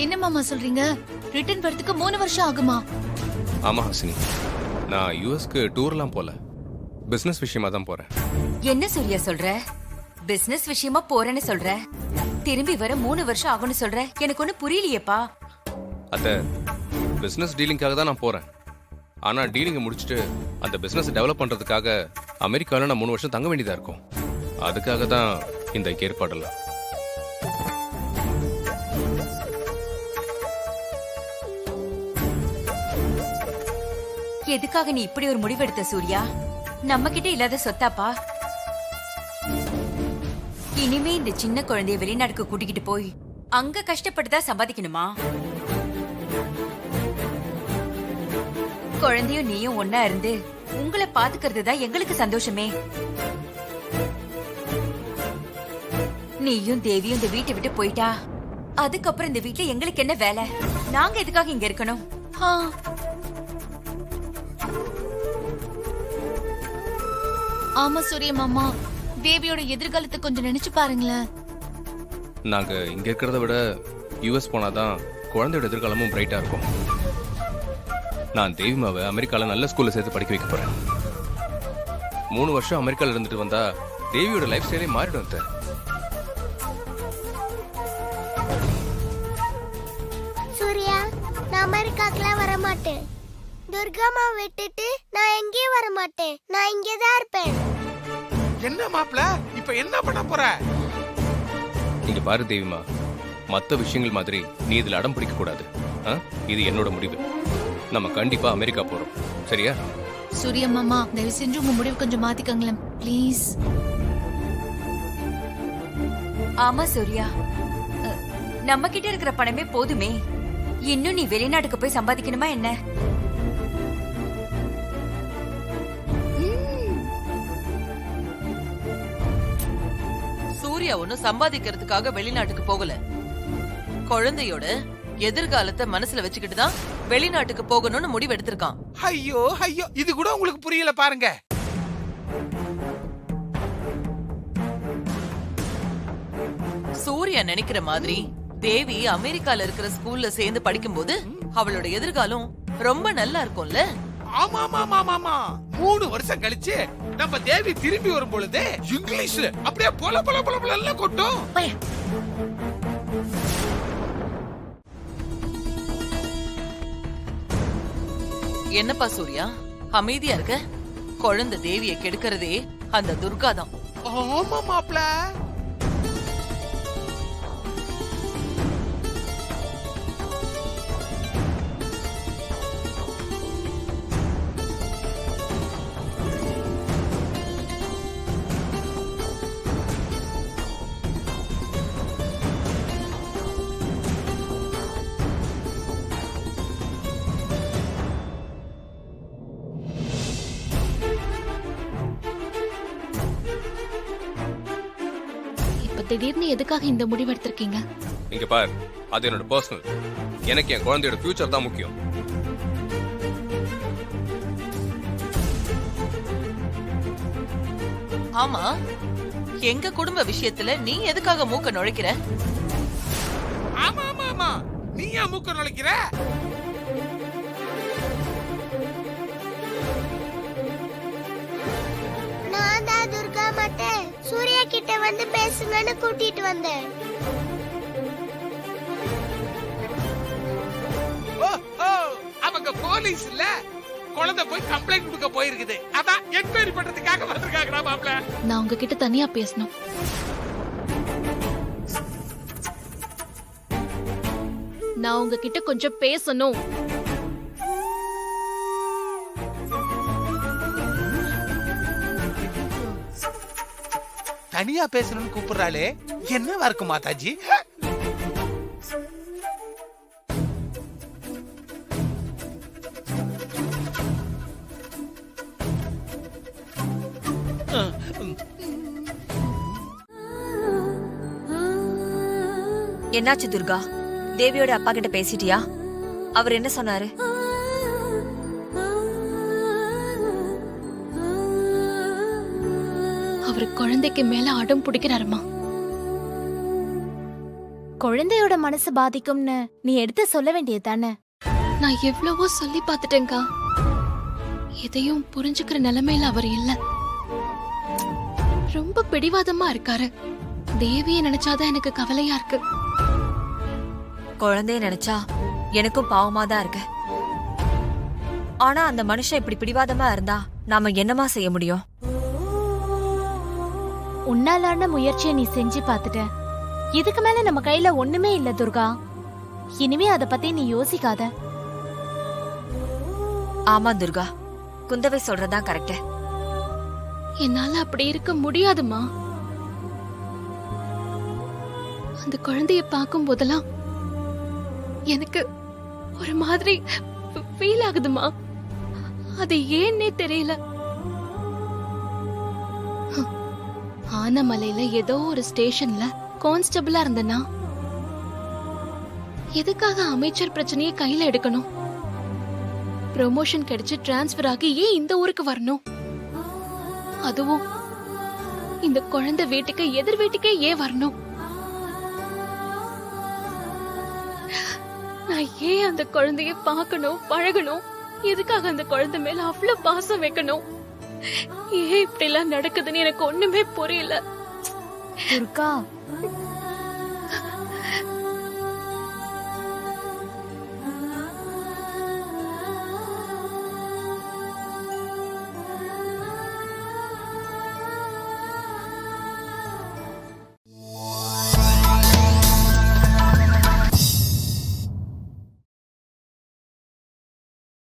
என்ன மாமா சொல்றீங்க? ரிட்டர்ன் வரதுக்கு 3 வருஷம் ஆகுமா? ஆமா ஹாசினி, நான் யூஎஸ்க்கு டூர்லாம் போல, பிசினஸ் விஷயமா தான் போறேன். என்ன சூர்யா சொல்ற? பிசினஸ் விஷயமா போறேன்னு சொல்ற, திரும்பி வர 3 வருஷம் ஆகும்னு சொல்ற. எனக்கு ஒண்ணு புரியலையேப்பா. அத்த, பிசினஸ் டீலிங்காக தான் நான் போறேன். ஆனா டீலிங்கை முடிச்சுட்டு அந்த பிசினஸ் டெவலப் பண்றதுக்காக அமெரிக்கால நான் 3 வருஷம் தங்க வேண்டியதா இருக்கும். அதுக்காக தான் இந்த ஏற்பாடெல்லாம். எதுக்காக நீ இப்படி ஒரு முடிவெடுத்த சூர்யா? நம்ம கிட்ட இல்லாத சொத்தாப்பா. இனிமே இந்த சின்ன குழந்தைய வெளிநாட்டுக்கு கூட்டிக்கிட்டு போய் அங்க கஷ்டப்பட்டுதான் சம்பாதிக்கணுமா? குழந்தையும் நீயும் ஒன்னா இருந்து உங்களை பாத்துக்கிறது தான் எங்களுக்கு சந்தோஷமே. நீயும் தேவியும் இந்த வீட்டை விட்டு போயிட்டா அதுக்கப்புறம் இந்த வீட்டுல எங்களுக்கு என்ன வேலை? நாங்க எதுக்காக இங்க இருக்கணும்? ஆமா சூரிய மாமா, தேவியோட எதிர்காலத்தை கொஞ்சம் நினைச்சு பாருங்களேன். நாங்க இங்க இருக்கிறத விட யூஎஸ் போனாதான் குழந்தையோட எதிர்காலமும் பிரைட்டா இருக்கும். நான் தேவிமாவை அமெரிக்கால நல்ல ஸ்கூல்ல சேர்த்து படிக்க வைக்க போறேன். 3 வருஷம் அமெரிக்கால இருந்துட்டு வந்தா தேவியோட லைஃப் ஸ்டைலே மாறிடும். சூர்யா, நான் அமெரிக்காக்குலாம் வர மாட்டேன். துர்காமா விட்டுட்டு நான் எங்கேயும் வர மாட்டேன். நான் இங்கேதான் இருப்பேன். என்ன மாப்ள, இப்ப என்ன பண்ண போற? நீங்க பாரு தேவிமா, மத்த விஷயங்கள் மாதிரி நீ இதுல அடம் பிடிக்க கூடாது. இது என்னோட முடிவு. நம்ம கண்டிப்பா அமெரிக்கா போறோம், சரியா? சூரிய மாமா, தயவு செஞ்சு உங்க முடிவு கொஞ்சம் மாத்திக்கங்களேன் ப்ளீஸ். ஆமா சூர்யா, நம்ம கிட்ட இருக்கிற பணமே போதுமே. இன்னும் நீ வெளிநாட்டுக்கு போய் சம்பாதிக்கணுமா என்ன? சூர்யா ஒன்னும் சம்பாதிக்கிறதுக்காக வெளிநாட்டுக்கு போகல. குழந்தையோட எதிர்காலத்தை மனசுல வச்சுக்கிட்டு தான் வெளிநாட்டுக்கு போகணும்னு முடிவு எடுத்திருக்கான். ஐயோ ஐயோ, இது கூட உங்களுக்கு புரியல பாருங்க. சூர்யா நினைக்கிற மாதிரி தேவி அமெரிக்கால இருக்கிற ஸ்கூல்ல சேர்ந்து படிக்கும்போது அவளோட எதிர்காலம் ரொம்ப நல்லா இருக்கும்ல. ஆமா ஆமா ஆமா ஆமா, 3 வருஷம் கழிச்சு நம்ம தேவி திரும்பி வரும் பொழுது இங்கிலீஷ்ல அப்படியே பொல பொல பொல பொல கொட்டும். என்னப்பா சூர்யா அமைதியா இருக்க? குழந்தை தேவிய கெடுக்கிறதே அந்த துர்கா தான். ஆமா மாப்ள. திடீர்னு எதுக்காக இந்த முடிவு எடுத்திருக்கீங்க? இங்க பார், அது என்னோட பர்சனல். எனக்கு என் குழந்தையோட ஃபியூச்சர் தான் முக்கியம். ஆமா, எங்க குடும்ப விஷயத்துல நீ எதுக்காக மூக்க நுழைக்கிற? ஆமா ஆமா ஆமா, நீ ஏன் மூக்க நுழைக்கிற? நான் தான் துர்கா மட்டும் சூர்யா கிட்ட வந்து பேசுங்கன்னு கூட்டிட்டு வந்தேன். அவங்க போலீஸ் இல்ல, குழந்தை போய் கம்ப்ளைண்ட் கொடுக்க போயிருக்குது. அதான் என்கொயரி பண்றதுக்காக வந்திருக்காங்கடா மாப்ள. நான் உங்ககிட்ட தனியா பேசணும். நான் உங்ககிட்ட கொஞ்சம் பேசணும். தனியா பேசணும்னு கூப்பிடுறாளே, என்னவா இருக்கு மாதாஜி? என்னாச்சு துர்கா? தேவியோட அப்பா கிட்ட பேசிட்டியா? அவர் என்ன சொன்னாரு? அவர் குழந்தைக்கு மேல அடம் பிடிக்கிறாருமா. குழந்தையோட மனசு பாதிக்கும்னு நீ எடுத்து சொல்ல வேண்டியது தானே? நான் எவ்வளவோ சொல்லி பார்த்துட்டேன்க்கா. எதையும் புரிஞ்சுக்கிற நிலைமையில அவர் இல்ல. ரொம்ப பிடிவாதமா இருக்காரு. தேவியை நினைச்சாதான் எனக்கு கவலையா இருக்கு. குழந்தைய நினைச்சா எனக்கும் பாவமா தான் இருக்கு. ஆனா அந்த மனுஷன் இப்படி பிடிவாதமா இருந்தா நாம என்னமா செய்ய முடியும்? உன்னாலான முயற்சியை நீ செஞ்சு பார்த்துட்ட. இதுக்கு மேல நம்ம கையில ஒண்ணுமே இல்ல துர்கா. இனிமே அத பத்தி நீ யோசிக்காத. ஆமா துர்கா, குந்தவை சொல்றதா கரெக்ட். என்னால அப்படி இருக்க முடியாதுமா. அந்த குழந்தைய பார்க்கும் போதெல்லாம் எனக்கு ஒரு மாதிரி ஃபீல் ஆகுதுமா. அது ஏன்னே தெரியல. ஆனமலையில ஏதோ ஒரு ஸ்டேஷன்ல கான்ஸ்டபிளா இருந்தனா எதுக்காக அமைச்சர் பிரச்சனையை கையில எடுக்கணும்? ப்ரமோஷன் கிடைச்சு டிரான்ஸ்பர் ஆகி ஏன் இந்த ஊருக்கு வரணும்? அதுவும் இந்த குழந்தை வீட்டுக்கு எதிர் வீட்டுக்கே ஏன் வரணும்? நான் ஏன் அந்த குழந்தைய பார்க்கணும், பழகணும்? எதுக்காக அந்த குழந்தை மேல அவ்வளவு பாசம் வைக்கணும்? ஏன் இப்படி எல்லாம் நடக்குதுன்னு எனக்கு ஒண்ணுமே புரியல. துர்கா,